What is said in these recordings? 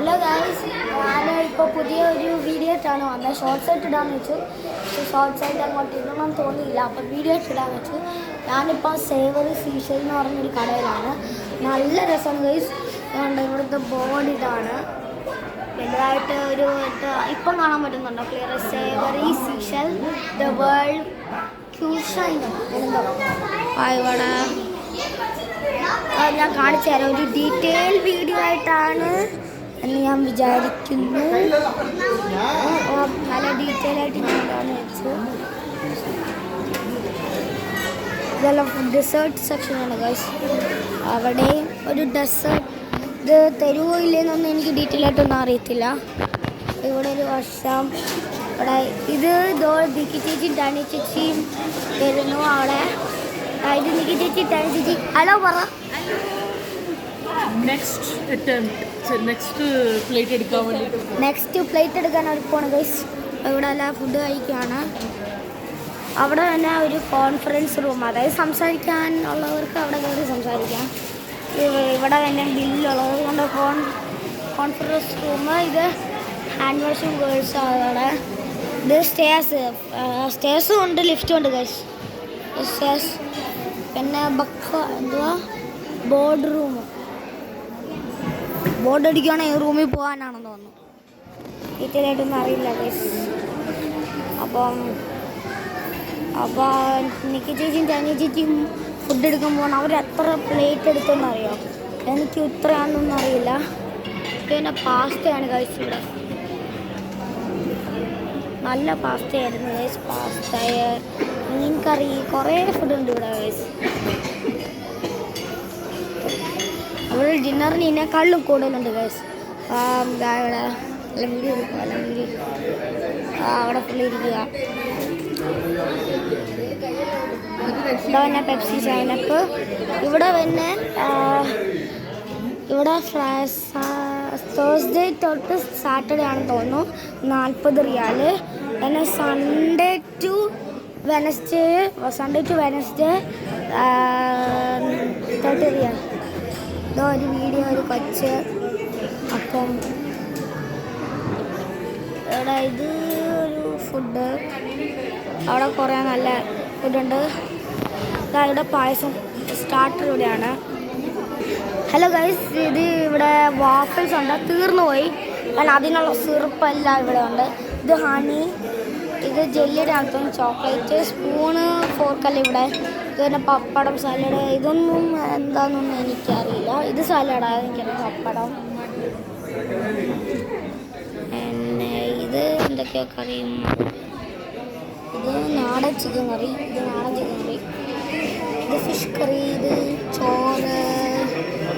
Hello guys, ഞാൻ ഇപ്പോൾ പുതിയൊരു വീഡിയോ ഇട്ടാണ് വന്നത്. ഷോർട്സ് ആയിട്ട് ഇടാന്ന് വെച്ചു. പക്ഷേ ഷോർട്സ് ആയിട്ട് അങ്ങോട്ട് ഇടണം തോന്നിയില്ല. അപ്പോൾ വീഡിയോ ആയിട്ട് ഇടാന്ന് വെച്ചു. ഞാനിപ്പോൾ സേവറി സീഷൽ എന്ന് പറഞ്ഞൊരു കടയിലാണ്. നല്ല രസമാണ് ഗൈസ്. അതുകൊണ്ട് ഇവിടുത്തെ ബോർഡ് ഇതാണ്. വലുതായിട്ട് ഒരു ഇപ്പം കാണാൻ പറ്റുന്നുണ്ടോ clear? Savoury seashell the world cuisine എന്തോ ഇവിടെ ഞാൻ കാണിച്ചു തരാം. ഒരു ഡീറ്റെയിൽ വീഡിയോ ആയിട്ടാണ് എന്ന് ഞാൻ വിചാരിക്കുന്നു. നല്ല ഡീറ്റെയിൽ ആയിട്ട് ഞാനാണ് വെച്ചു. ഇതെല്ലാം ഡെസേർട്ട് സെക്ഷനാണ് ഗൈസ്. അവിടെ ഒരു ഡെസേർട്ട് ഇത് തരുമോ ഇല്ലെന്നൊന്നും എനിക്ക് ഡീറ്റെയിൽ ആയിട്ടൊന്നും അറിയത്തില്ല. ഇവിടെ ഒരു വർഷം ഇവിടെ ഇത് ദിക്കി ചേച്ചി ടണി ചേച്ചിയും വരുന്നു. അവിടെ ഇത് നിക്കി ചേച്ചി ടണി ചേച്ചി ഹലോ പറ. നെക്സ്റ്റ് പ്ലേറ്റ് എടുക്കാൻ പോണ് ഗൈസ്. ഇവിടെ എല്ലാം ഫുഡ് കഴിക്കുകയാണ്. അവിടെ തന്നെ ഒരു കോൺഫറൻസ് റൂം, അതായത് സംസാരിക്കാൻ ഉള്ളവർക്ക് അവിടെ കയറി സംസാരിക്കാം. ഇവിടെ തന്നെ ബില്ലുള്ളത് കൊണ്ട് കോൺഫറൻസ് റൂം. ഇത് ഹാൻഡ് വാഷിംഗ് ഗേൾസ് അവിടെ. ഇത് സ്റ്റേഴ്സും ഉണ്ട്, ലിഫ്റ്റും ഉണ്ട് ഗൈസ്. സ്റ്റേഴ്സ് പിന്നെ എന്തുവാ ബോർഡ് റൂം. ബോർഡ് അടിക്കുകയാണെങ്കിൽ ഈ റൂമിൽ പോകാനാണെന്ന് തോന്നുന്നു. ഡീറ്റെയിലായിട്ടൊന്നും അറിയില്ല ഗൈസ്. അപ്പോൾ നിക്കി ചേച്ചിയും ചനി ചേച്ചിയും ഫുഡ് എടുക്കുമ്പോൾ അവർ എത്ര പ്ലേറ്റ് എടുത്തെന്ന് അറിയോ? എനിക്ക് ഇത്രയാണെന്നൊന്നും അറിയില്ല. പിന്നെ പാസ്തയാണ് ഗൈസ്. ഇവിടെ നല്ല പാസ്തയായിരുന്നു ഗൈസ്. പാസ്ത, മീൻ കറി, കുറേ ഫുഡുണ്ട് ഇവിടെ ഗൈസ്. അവിടെ ഡിന്നറിന് ഇതിനേക്കാളും കൂടുതലുണ്ട് ഗൈസ്. ഇവിടെ അവിടെ ഫുള്ള് ഇരിക്കുക. ഇവിടെ പിന്നെ പെപ്സി, സൈനപ്പ്. ഇവിടെ പിന്നെ ഇവിടെ തേഴ്സ്ഡേ തൊട്ട് സാറ്റർഡേ ആണെന്ന് തോന്നുന്നു 40 റിയാൽ. പിന്നെ സൺഡേ ടു വെനസ്ഡേ 30 റിയാൽ. ഇതോ ഒരു വീഡിയോ, ഒരു കൊച്ച്. അപ്പം ഇവിടെ ഇത് ഒരു ഫുഡ്. അവിടെ കുറേ നല്ല ഫുഡുണ്ട്. ഇവിടെ പായസം സ്റ്റാർട്ടർ ഇവിടെയാണ്. ഹലോ ഗൈസ്, ഇത് ഇവിടെ വാഫിൾസ് ഉണ്ട്, തീർന്നു പോയി. കാരണം അതിനുള്ള സിറപ്പെല്ലാം ഇവിടെ ഉണ്ട്. ഇത് ഹണി, ഇത് ജെല്ലിയുടെ അകത്തും ചോക്ലേറ്റ്, സ്പൂണ്, ഫോർക്കല്ല ഇവിടെ. ഇത് പിന്നെ പപ്പടം, സാലഡ്. ഇതൊന്നും എന്താണെന്നൊന്നും എനിക്കറിയില്ല. ഇത് സാലഡാണ്, എനിക്കറിയാം. പപ്പടം പിന്നെ ഇത് എന്തൊക്കെയോ കറിയും. ഇത് നാടൻ ചിക്കൻ കറി. ഇത് ഫിഷ് കറി. ഇത് ചോറ്,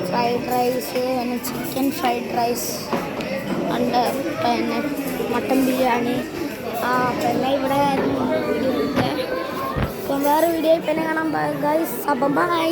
ഫ്രൈഡ് റൈസ്, പിന്നെ ചിക്കൻ ഫ്രൈഡ് റൈസ് ഉണ്ട്. പിന്നെ മട്ടൻ ബിരിയാണി. പിന്നെ ഇവിടെ വീഡിയോ ഉണ്ട്. അപ്പം വേറെ വീഡിയോയിൽ പിന്നെ കാണാം ഗൈസ്. അപ്പം ബൈ.